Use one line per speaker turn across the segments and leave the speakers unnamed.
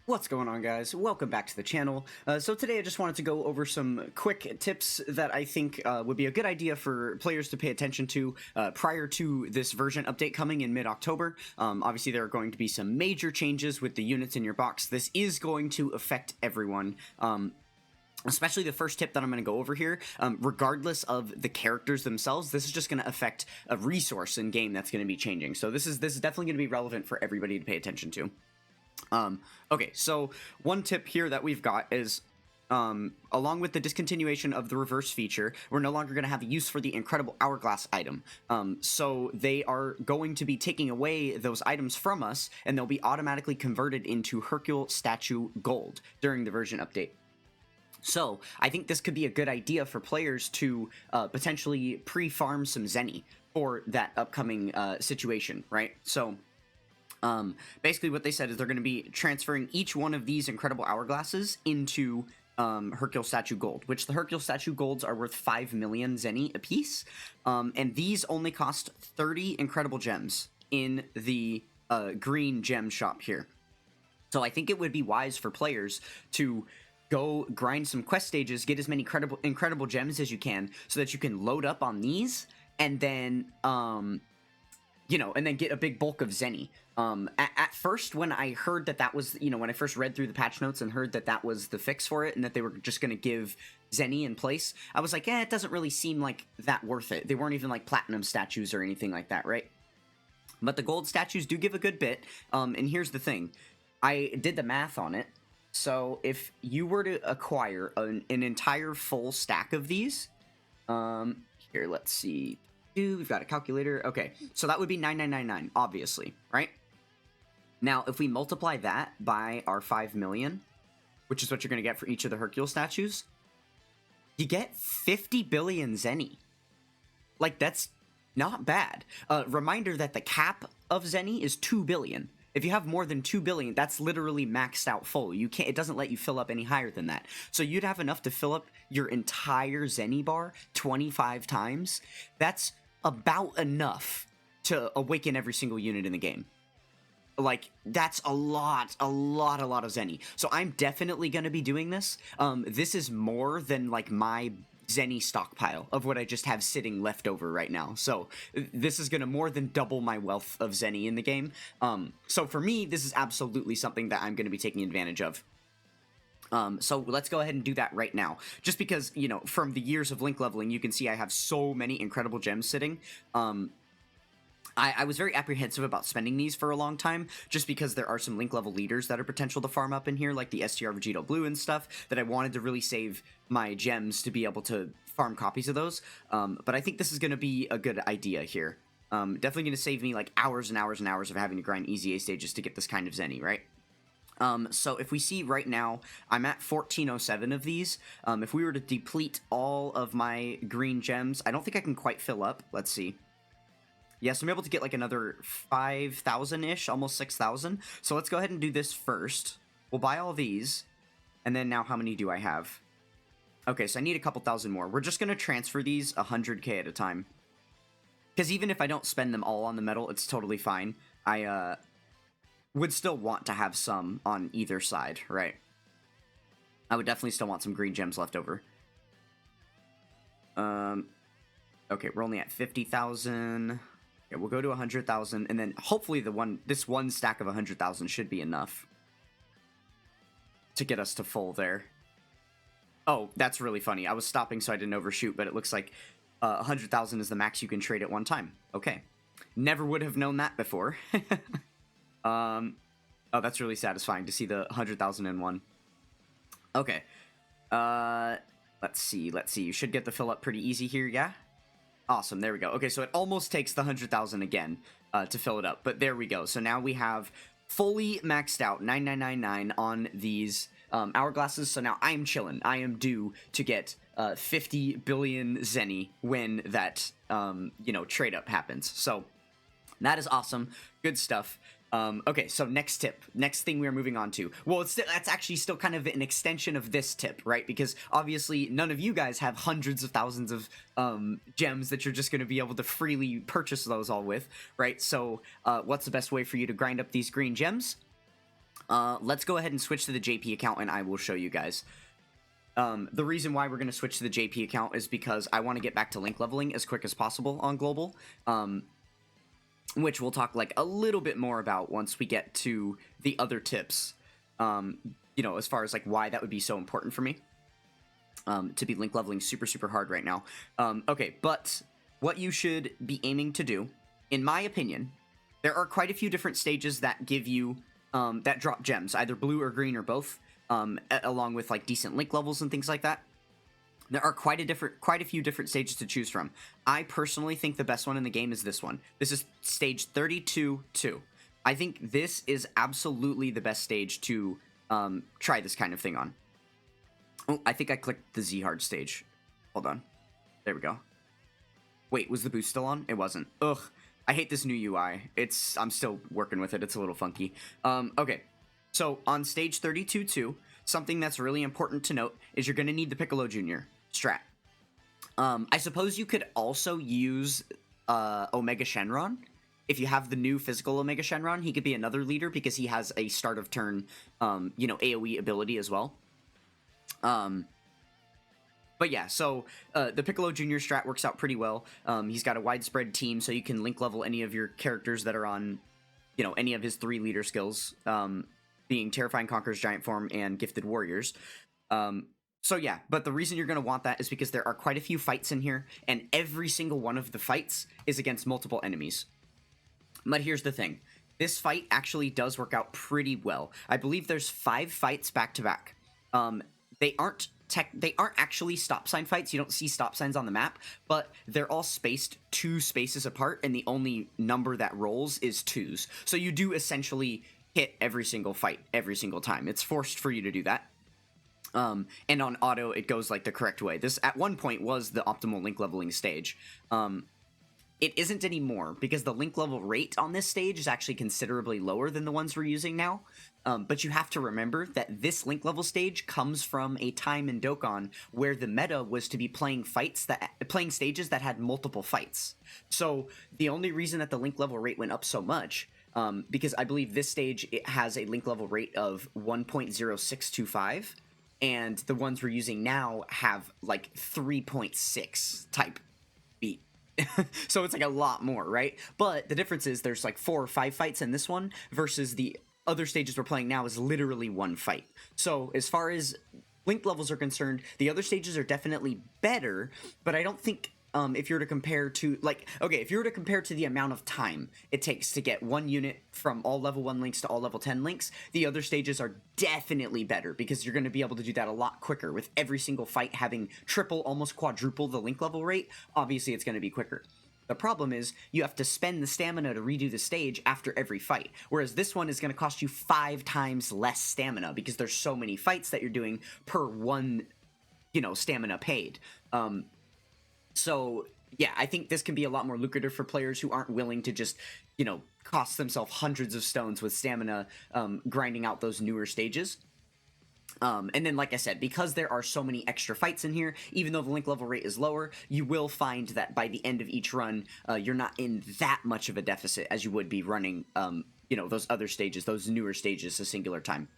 What's going on, guys? Welcome back to the channel. So today I just wanted to go over some quick tips that I think would be a good idea for players to pay attention to prior to this version update coming in mid-October. Obviously, there are going to be some major changes with the units in your box. This is going to affect everyone. Especially the first tip that I'm going to go over here, regardless of the characters themselves, this is just going to affect a resource in game that's going to be changing. So this is definitely going to be relevant for everybody to pay attention to. Okay, so one tip here that we've got is, along with the discontinuation of the reverse feature, we're no longer going to have use for the incredible hourglass item. So they are going to be taking away those items from us, and they'll be automatically converted into Hercule statue gold during the version update. So I think this could be a good idea for players to potentially pre-farm some Zeni for that upcoming situation, right? So basically what they said is they're going to be transferring each one of these incredible hourglasses into Hercule statue gold, which the Hercule statue golds are worth 5 million Zeni apiece, and these only cost 30 incredible gems in the green gem shop here. So I think it would be wise for players to go grind some quest stages, get as many incredible gems as you can, so that you can load up on these, and then and then get a big bulk of Zeni. At first, when I heard that was, when I first read through the patch notes and heard that was the fix for it, and that they were just going to give Zeni in place, I was like, it doesn't really seem like that worth it. They weren't even like platinum statues or anything like that, right? But the gold statues do give a good bit, and here's the thing. I did the math on it. So if you were to acquire an entire full stack of these, here, let's see. We've got a calculator. Okay, so that would be 9999, obviously, right? Now, if we multiply that by our 5 million, which is what you're going to get for each of the Hercule statues, you get 50 billion Zeni. Like, that's not bad. Reminder that the cap of Zeni is 2 billion. If you have more than 2 billion, that's literally maxed out full. You can't. It doesn't let you fill up any higher than that. So you'd have enough to fill up your entire Zeni bar 25 times. That's about enough to awaken every single unit in the game. Like, that's a lot of Zeni. So I'm definitely going to be doing this. This is more than, like, my Zeni stockpile of what I just have sitting left over right now. So this is going to more than double my wealth of Zeni in the game. So for me, this is absolutely something that I'm going to be taking advantage of. So let's go ahead and do that right now. Just because, from the years of link leveling, you can see I have so many incredible gems sitting. I was very apprehensive about spending these for a long time, just because there are some link level leaders that are potential to farm up in here, like the STR Vegito Blue and stuff, that I wanted to really save my gems to be able to farm copies of those. But I think this is going to be a good idea here. Definitely going to save me like hours and hours and hours of having to grind easy A stages to get this kind of Zeni, right? So if we see right now, I'm at 1407 of these. If we were to deplete all of my green gems, I don't think I can quite fill up. Let's see. Yes, I'm able to get like another 5,000-ish, almost 6,000. So let's go ahead and do this first. We'll buy all these. And then now how many do I have? Okay, so I need a couple thousand more. We're just going to transfer these 100k at a time. Because even if I don't spend them all on the metal, it's totally fine. I would still want to have some on either side, right? I would definitely still want some green gems left over. Okay, we're only at 50,000. Yeah, we'll go to 100,000, and then hopefully this one stack of 100,000 should be enough to get us to full there. Oh, that's really funny. I was stopping so I didn't overshoot, but it looks like 100,000 is the max you can trade at one time. Okay. Never would have known that before. Oh, that's really satisfying to see the 100,000 in one. Okay. Let's see. You should get the fill up pretty easy here, yeah? Awesome, there we go. Okay, so it almost takes the 100,000 again to fill it up, but there we go. So now we have fully maxed out 9999 on these hourglasses, so now I'm chilling. I am due to get 50 billion Zeni when that, trade up happens. So that is awesome. Good stuff. Okay, so next tip. Next thing we are moving on to. Well, that's actually still kind of an extension of this tip, right? Because obviously none of you guys have hundreds of thousands of gems that you're just going to be able to freely purchase those all with, right? So what's the best way for you to grind up these green gems? Let's go ahead and switch to the JP account, and I will show you guys. The reason why we're going to switch to the JP account is because I want to get back to link leveling as quick as possible on global, which we'll talk like a little bit more about once we get to the other tips, you know, as far as like why that would be so important for me, to be link leveling super hard right now. Okay, but what you should be aiming to do, in my opinion, there are quite a few different stages that give you, that drop gems, either blue or green or both, along with like decent link levels and things like that. There are quite a few different stages to choose from. I personally think the best one in the game is this one. This is stage 32-2. I think this is absolutely the best stage to try this kind of thing on. Oh, I think I clicked the Z hard stage. Hold on. There we go. Wait, was the boost still on? It wasn't. Ugh. I hate this new UI. I'm still working with it. It's a little funky. Okay. So on stage 32-2, something that's really important to note is you're going to need the Piccolo Jr. strat. I suppose you could also use Omega Shenron. If you have the new physical Omega Shenron, he could be another leader because he has a start of turn, you know, AoE ability as well. But yeah, so the Piccolo Jr. strat works out pretty well. He's got a widespread team, so you can link level any of your characters that are on, you know, any of his 3 leader skills, being Terrifying Conqueror's Giant Form and Gifted Warriors. So yeah, but the reason you're going to want that is because there are quite a few fights in here, and every single one of the fights is against multiple enemies. But here's the thing. This fight actually does work out pretty well. I believe there's 5 fights back to back. They aren't actually stop sign fights. You don't see stop signs on the map, but they're all spaced 2 spaces apart, and the only number that rolls is 2s. So you do essentially hit every single fight every single time. It's forced for you to do that. And on auto, it goes like the correct way. This at one point was the optimal link leveling stage. It isn't anymore because the link level rate on this stage is actually considerably lower than the ones we're using now. But you have to remember that this link level stage comes from a time in Dokkan where the meta was to be playing stages that had multiple fights. So the only reason that the link level rate went up so much, because I believe this stage it has a link level rate of 1.0625, and the ones we're using now have like 3.6 type beat. So it's like a lot more, right? But the difference is there's like 4 or 5 fights in this one versus the other stages we're playing now is literally 1 fight. So as far as link levels are concerned, the other stages are definitely better, but I don't think if you were to compare to, like, okay, if you were to compare to the amount of time it takes to get 1 unit from all level 1 links to all level 10 links, the other stages are definitely better because you're going to be able to do that a lot quicker. With every single fight having triple, almost quadruple the link level rate, obviously it's going to be quicker. The problem is you have to spend the stamina to redo the stage after every fight, whereas this one is going to cost you 5 times less stamina because there's so many fights that you're doing per 1, you know, stamina paid. So, yeah, I think this can be a lot more lucrative for players who aren't willing to just, you know, cost themselves hundreds of stones with stamina, grinding out those newer stages. And then, like I said, because there are so many extra fights in here, even though the link level rate is lower, you will find that by the end of each run, you're not in that much of a deficit as you would be running, you know, those other stages, those newer stages, a singular time.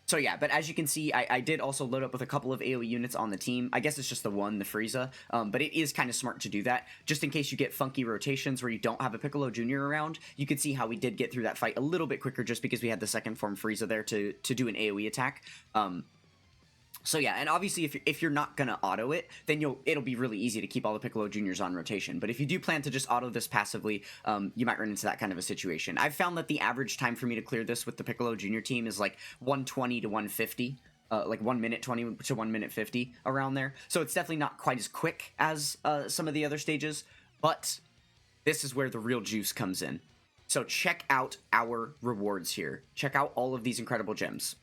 So yeah, but as you can see, I did also load up with a couple of AoE units on the team. I guess it's just the one, the Frieza, but it is kind of smart to do that, just in case you get funky rotations where you don't have a Piccolo Jr. around. You could see how we did get through that fight a little bit quicker just because we had the second form Frieza there to do an AoE attack. So yeah, and obviously if you're not gonna auto it, then it'll be really easy to keep all the Piccolo Juniors on rotation. But if you do plan to just auto this passively, you might run into that kind of a situation. I've found that the average time for me to clear this with the Piccolo Junior team is like 120 to 150, like 1 minute 20 to 1 minute 50 around there. So it's definitely not quite as quick as some of the other stages, but this is where the real juice comes in. So check out our rewards here. Check out all of these incredible gems.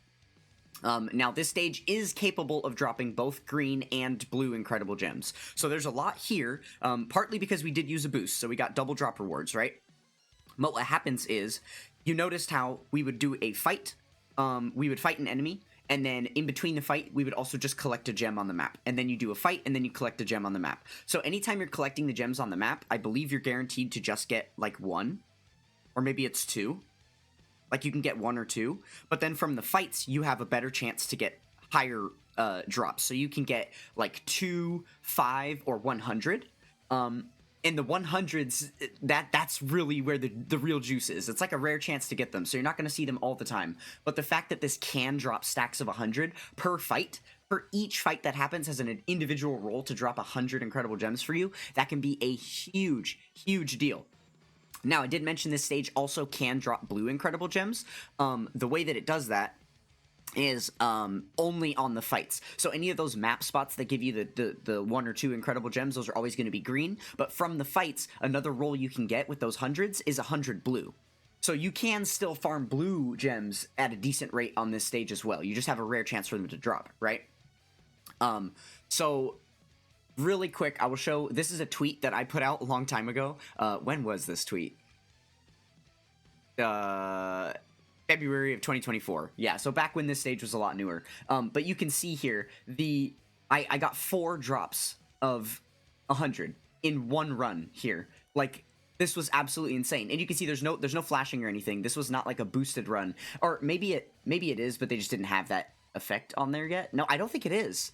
Now, this stage is capable of dropping both green and blue incredible gems. So there's a lot here, partly because we did use a boost, so we got double drop rewards, right? But what happens is, you noticed how we would do a fight, we would fight an enemy, and then in between the fight, we would also just collect a gem on the map. And then you do a fight, and then you collect a gem on the map. So anytime you're collecting the gems on the map, I believe you're guaranteed to just get, like, 1, or maybe it's 2. Like, you can get 1 or 2, but then from the fights, you have a better chance to get higher drops. So you can get, like, 2, 5, or 100. And the 100s, that's really where the real juice is. It's like a rare chance to get them, so you're not going to see them all the time. But the fact that this can drop stacks of 100 per fight, for each fight that happens has an individual roll to drop 100 incredible gems for you, that can be a huge, huge deal. Now, I did mention this stage also can drop blue incredible gems. The way that it does that is only on the fights. So any of those map spots that give you the 1 or 2 incredible gems, those are always going to be green. But from the fights, another roll you can get with those hundreds is 100 blue. So you can still farm blue gems at a decent rate on this stage as well. You just have a rare chance for them to drop, right? So really quick, I will show, this is a tweet that I put out a long time ago. When was this tweet? February of 2024. Yeah, so back when this stage was a lot newer. But you can see here, I got 4 drops of 100 in one run here. Like, this was absolutely insane. And you can see there's no flashing or anything. This was not like a boosted run. Or maybe it is, but they just didn't have that effect on there yet. No, I don't think it is.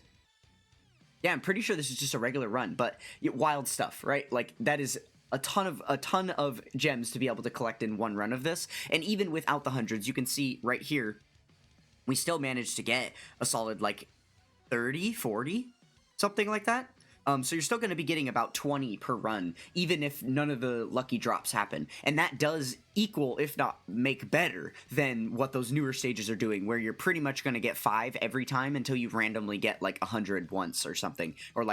Yeah, I'm pretty sure this is just a regular run, but wild stuff, right? Like, that is a ton of gems to be able to collect in one run of this. And even without the hundreds, you can see right here, we still managed to get a solid, like, 30, 40, something like that. So you're still going to be getting about 20 per run, even if none of the lucky drops happen. And that does equal, if not make better, than what those newer stages are doing, where you're pretty much going to get 5 every time until you randomly get, like, 100 once or something. Or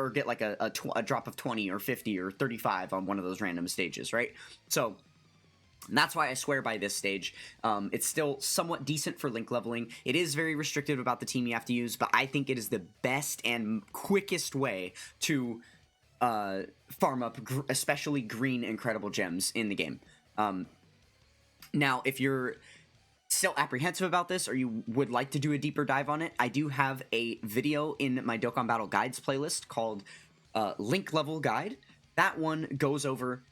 get, like, a drop of 20 or 50 or 35 on one of those random stages, right? So that's why I swear by this stage. It's still somewhat decent for link leveling. It is very restrictive about the team you have to use, but I think it is the best and quickest way to farm up especially green incredible gems in the game. Now, if you're still apprehensive about this, or you would like to do a deeper dive on it, I do have a video in my Dokkan Battle Guides playlist called Link Level Guide. That one goes over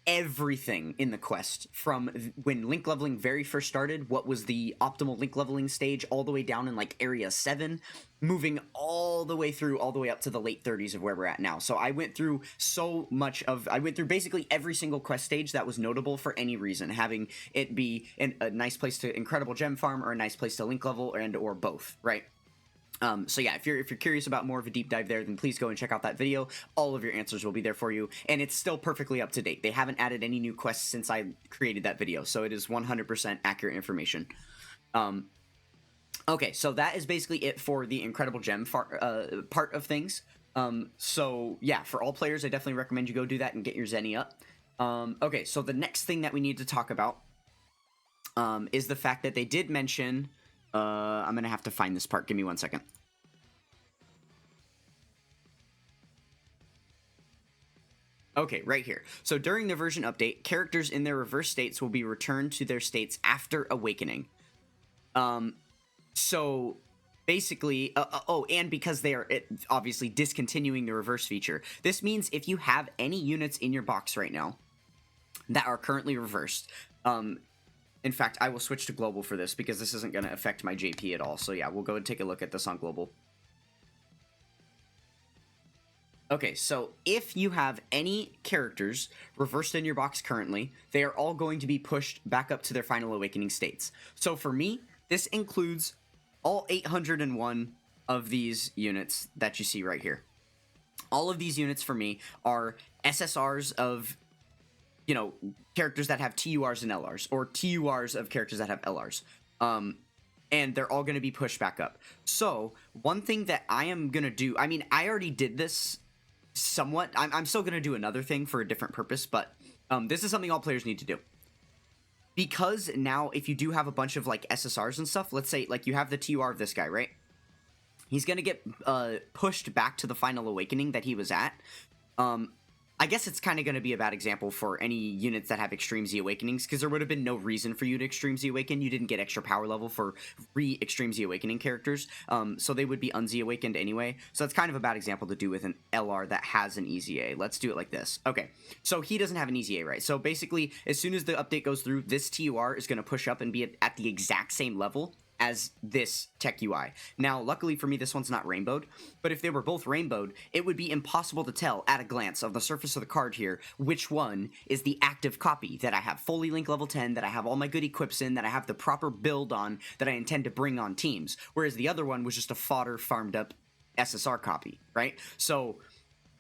everything in the quest, from when link leveling very first started, what was the optimal link leveling stage, all the way down in, like, area 7, moving all the way up to the late 30s of where we're at now. So I went through basically every single quest stage that was notable for any reason, having it be a nice place to incredible gem farm or a nice place to link level, and or both, right? So yeah, if you're curious about more of a deep dive there, then please go and check out that video. All of your answers will be there for you, and it's still perfectly up to date. They haven't added any new quests since I created that video, so it is 100% accurate information. Okay, so that is basically it for the incredible gem part of things. So yeah, for all players, I definitely recommend you go do that and get your Zeni up. Okay, so the next thing that we need to talk about is the fact that they did mention... I'm going to have to find this part. Give me 1 second. Okay, right here. So during the version update, characters in their reverse states will be returned to their states after awakening. So basically, and because they are obviously discontinuing the reverse feature, this means if you have any units in your box right now that are currently reversed, in fact, I will switch to global for this because this isn't going to affect my JP at all. So yeah, we'll go and take a look at this on global. Okay, so if you have any characters reversed in your box currently, they are all going to be pushed back up to their final awakening states. So for me, this includes all 801 of these units that you see right here. All of these units for me are SSRs of, you know, characters that have TURs and LRs, or TURs of characters that have LRs. And they're all going to be pushed back up. So one thing that I am going to do, I mean, I already did this somewhat. I'm still going to do another thing for a different purpose, but this is something all players need to do. Because now, if you do have a bunch of, like, SSRs and stuff, let's say, like, you have the TUR of this guy, right? He's going to get pushed back to the final awakening that he was at. I guess it's kind of going to be a bad example for any units that have Extreme Z Awakenings, because there would have been no reason for you to Extreme Z Awaken. You didn't get extra power level for Extreme Z Awakening characters, so they would be Un-Z Awakened anyway. So that's kind of a bad example to do with an LR that has an EZA. Let's do it like this. Okay, so he doesn't have an EZA, right? So basically, as soon as the update goes through, this TUR is going to push up and be at the exact same level as this tech UI. Now, luckily for me, this one's not rainbowed, but if they were both rainbowed, it would be impossible to tell at a glance of the surface of the card here which one is the active copy that I have fully link level 10, that I have all my good equips in, that I have the proper build on, that I intend to bring on teams, whereas the other one was just a fodder farmed up SSR copy, right? So,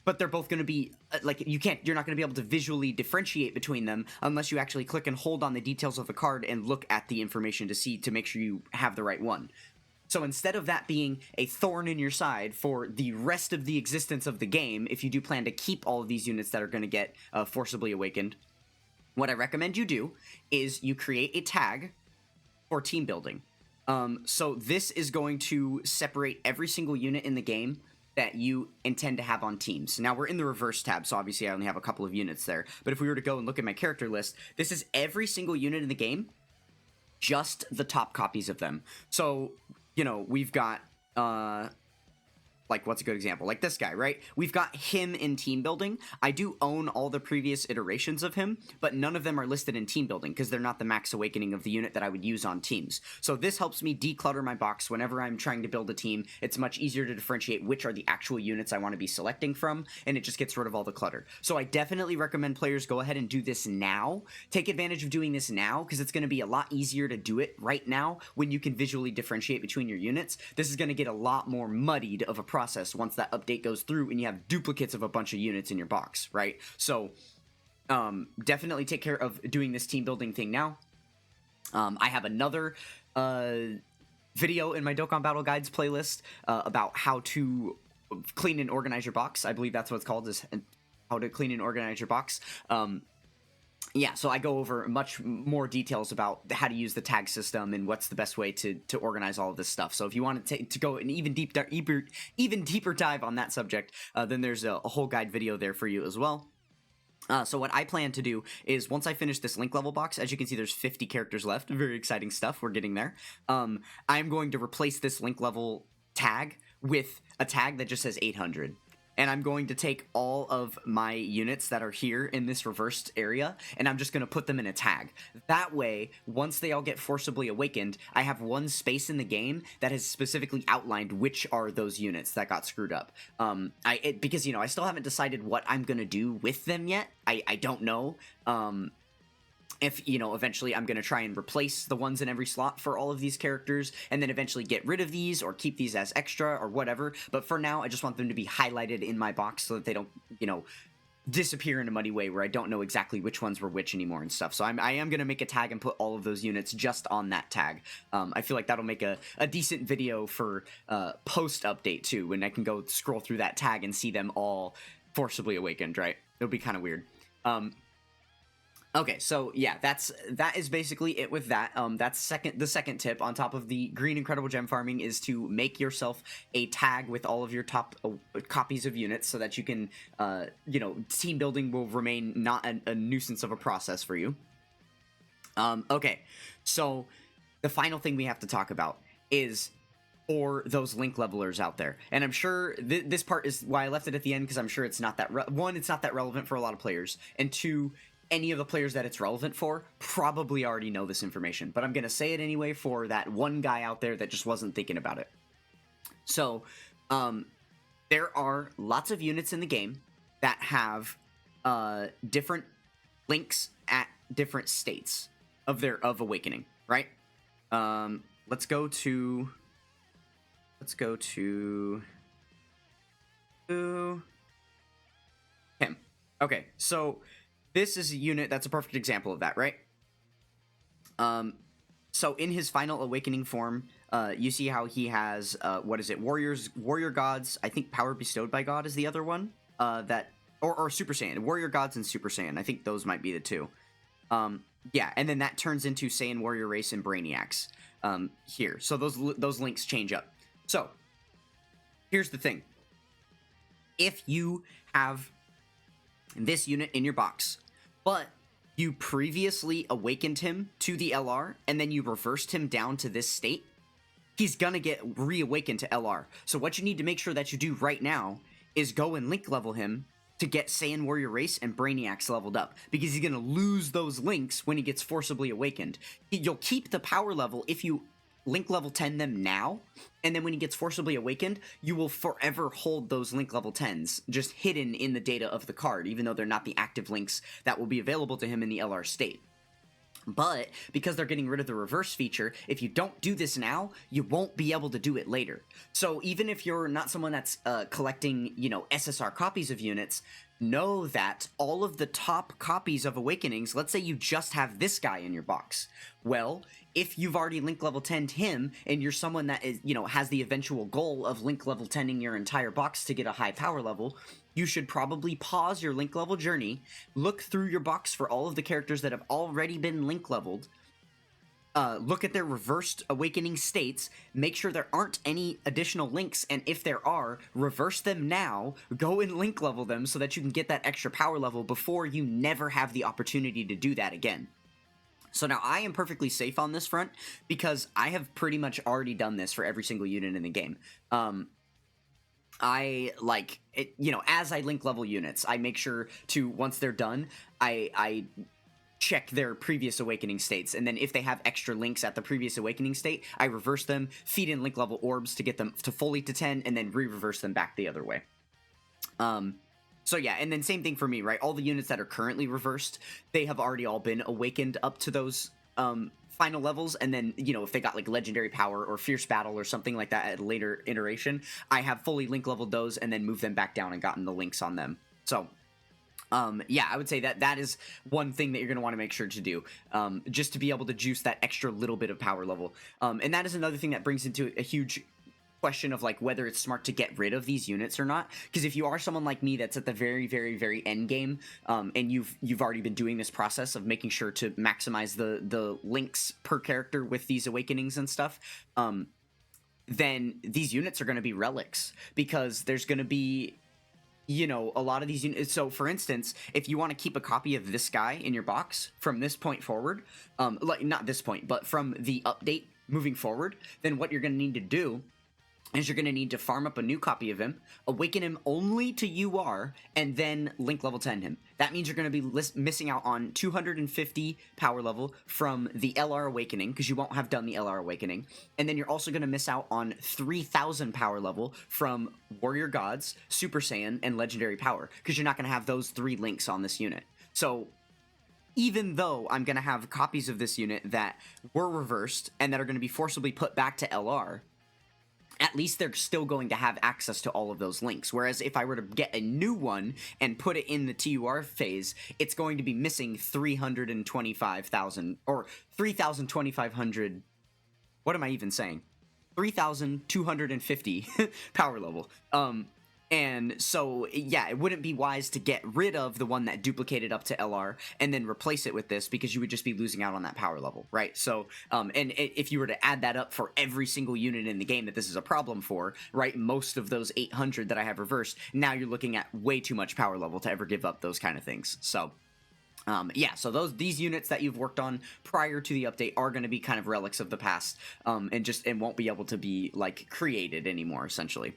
but they're both going to be, like, you're not going to be able to visually differentiate between them unless you actually click and hold on the details of the card and look at the information to make sure you have the right one. So instead of that being a thorn in your side for the rest of the existence of the game, if you do plan to keep all of these units that are going to get forcibly awakened, what I recommend you do is you create a tag for team building. So this is going to separate every single unit in the game that you intend to have on teams. Now, we're in the reverse tab, so obviously I only have a couple of units there. But if we were to go and look at my character list, this is every single unit in the game, just the top copies of them. So, you know, we've got, like, what's a good example? Like this guy, right? We've got him in team building. I do own all the previous iterations of him, but none of them are listed in team building because they're not the max awakening of the unit that I would use on teams. So this helps me declutter my box whenever I'm trying to build a team. It's much easier to differentiate which are the actual units I want to be selecting from, and it just gets rid of all the clutter. So I definitely recommend players go ahead and do this now. Take advantage of doing this now because it's going to be a lot easier to do it right now when you can visually differentiate between your units. This is going to get a lot more muddied of a process once that update goes through and you have duplicates of a bunch of units in your box, right? So definitely take care of doing this team building thing now. I have another video in my Dokkan Battle Guides playlist about how to clean and organize your box. I believe that's what it's called, is how to clean and organize your box. Yeah, so I go over much more details about how to use the tag system and what's the best way to organize all of this stuff. So if you want to go an even deeper dive on that subject, then there's a whole guide video there for you as well. So what I plan to do is, once I finish this link level box, as you can see, there's 50 characters left. Very exciting stuff. We're getting there. I'm going to replace this link level tag with a tag that just says 800. And I'm going to take all of my units that are here in this reversed area, and I'm just going to put them in a tag. That way, once they all get forcibly awakened, I have one space in the game that has specifically outlined which are those units that got screwed up. Because, you know, I still haven't decided what I'm going to do with them yet. I don't know. If, you know, eventually I'm going to try and replace the ones in every slot for all of these characters, and then eventually get rid of these or keep these as extra or whatever. But for now, I just want them to be highlighted in my box so that they don't, you know, disappear in a muddy way where I don't know exactly which ones were which anymore and stuff. So I am going to make a tag and put all of those units just on that tag. I feel like that'll make a decent video for post-update too, when I can go scroll through that tag and see them all forcibly awakened, right? It'll be kind of weird. Okay, so yeah, that is basically it with that. That's the second tip on top of the green incredible gem farming, is to make yourself a tag with all of your top copies of units so that you can, you know, team building will remain not a nuisance of a process for you. Okay, so the final thing we have to talk about is for those link levelers out there. And I'm sure this part is why I left it at the end, because I'm sure it's not that, it's not that relevant for a lot of players, and two, any of the players that it's relevant for probably already know this information, but I'm going to say it anyway for that one guy out there that just wasn't thinking about it. So, there are lots of units in the game that have different links at different states of awakening, right? Let's go to him. Okay, so this is a unit that's a perfect example of that, right? So in his final awakening form, you see how he has, warrior gods. I think power bestowed by God is the other one. Or Super Saiyan, warrior gods and Super Saiyan. I think those might be the two. Yeah, and then that turns into Saiyan warrior race and Brainiacs here. So those links change up. So here's the thing: if you have this unit in your box, but you previously awakened him to the LR and then you reversed him down to this state, he's gonna get reawakened to LR. So what you need to make sure that you do right now is go and link level him to get Saiyan Warrior Race and Brainiacs leveled up, because he's gonna lose those links when he gets forcibly awakened. You'll keep the power level if you link level 10 them now, and then when he gets forcibly awakened, you will forever hold those link level 10s just hidden in the data of the card, even though they're not the active links that will be available to him in the LR state. But because they're getting rid of the reverse feature, if you don't do this now, you won't be able to do it later. So even if you're not someone that's collecting, you know, SSR copies of units, know that all of the top copies of Awakenings, let's say you just have this guy in your box. Well, if you've already link level 10'd him, and you're someone that is, you know, has the eventual goal of link level 10'ing your entire box to get a high power level, you should probably pause your link level journey, look through your box for all of the characters that have already been link leveled, look at their reversed awakening states, make sure there aren't any additional links, and if there are, reverse them now, go and link level them so that you can get that extra power level before you never have the opportunity to do that again. So now I am perfectly safe on this front because I have pretty much already done this for every single unit in the game. I like it, you know, as I link level units, I make sure to, once they're done, I check their previous awakening states, and then if they have extra links at the previous awakening state, I reverse them, feed in link level orbs to get them to fully to 10, and then re-reverse them back the other way. So yeah, and then same thing for me, right? All the units that are currently reversed, they have already all been awakened up to those final levels, and then, you know, if they got like legendary power or fierce battle or something like that at a later iteration, I have fully link leveled those and then moved them back down and gotten the links on them. So yeah, I would say that that is one thing that you're going to want to make sure to do, just to be able to juice that extra little bit of power level. And that is another thing that brings into a huge question of like whether it's smart to get rid of these units or not, because if you are someone like me that's at the very very end game, and you've already been doing this process of making sure to maximize the links per character with these awakenings and stuff, then these units are going to be relics, because there's going to be, you know, a lot of these units. So for instance, if you want to keep a copy of this guy in your box from this point forward, like not this point, but from the update moving forward, then what you're going to need to do is you're going to need to farm up a new copy of him, awaken him only to UR, and then link level 10 him. That means you're going to be missing out on 250 power level from the LR Awakening, because you won't have done the LR Awakening. And then you're also going to miss out on 3,000 power level from Warrior Gods, Super Saiyan, and Legendary Power, because you're not going to have those 3 links on this unit. So even though I'm going to have copies of this unit that were reversed and that are going to be forcibly put back to LR, at least they're still going to have access to all of those links. Whereas if I were to get a new one and put it in the TUR phase, it's going to be missing 325,000 or 3,2500. What am I even saying? 3,250 power level. And so, yeah, it wouldn't be wise to get rid of the one that duplicated up to LR and then replace it with this, because you would just be losing out on that power level, right? So, and if you were to add that up for every single unit in the game that this is a problem for, right, most of those 800 that I have reversed, now you're looking at way too much power level to ever give up those kind of things. So, yeah, so these units that you've worked on prior to the update are going to be kind of relics of the past, and won't be able to be, like, created anymore, essentially.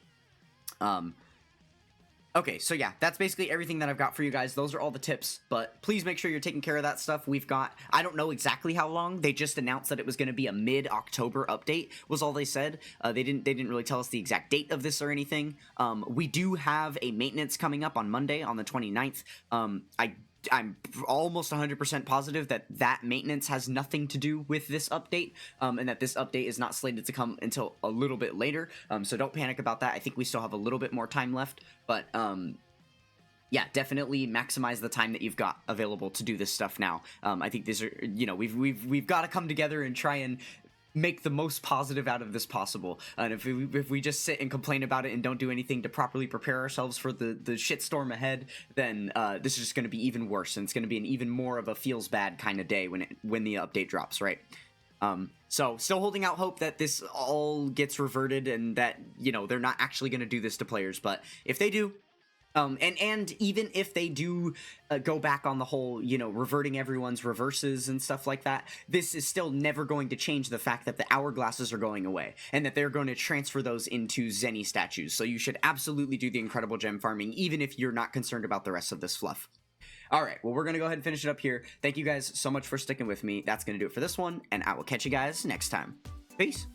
Okay, so yeah, that's basically everything that I've got for you guys. Those are all the tips, but please make sure you're taking care of that stuff. We've got, I don't know exactly how long. They just announced that it was going to be a mid-October update, was all they said. They didn't really tell us the exact date of this or anything. We do have a maintenance coming up on Monday, on the 29th. I'm almost 100% positive that that maintenance has nothing to do with this update, and that this update is not slated to come until a little bit later, so don't panic about that. I think we still have a little bit more time left, but yeah, definitely maximize the time that you've got available to do this stuff now. I think these are, you know, we've got to come together and try and make the most positive out of this possible. And if we just sit and complain about it and don't do anything to properly prepare ourselves for the shitstorm ahead, then this is just going to be even worse, and it's going to be an even more of a feels bad kind of day when the update drops, right? So still holding out hope that this all gets reverted and that, you know, they're not actually going to do this to players, but if they do, And even if they do go back on the whole, you know, reverting everyone's reverses and stuff like that, this is still never going to change the fact that the hourglasses are going away and that they're going to transfer those into Zeni statues. So you should absolutely do the incredible gem farming, even if you're not concerned about the rest of this fluff. All right, well, we're going to go ahead and finish it up here. Thank you guys so much for sticking with me. That's going to do it for this one, and I will catch you guys next time. Peace.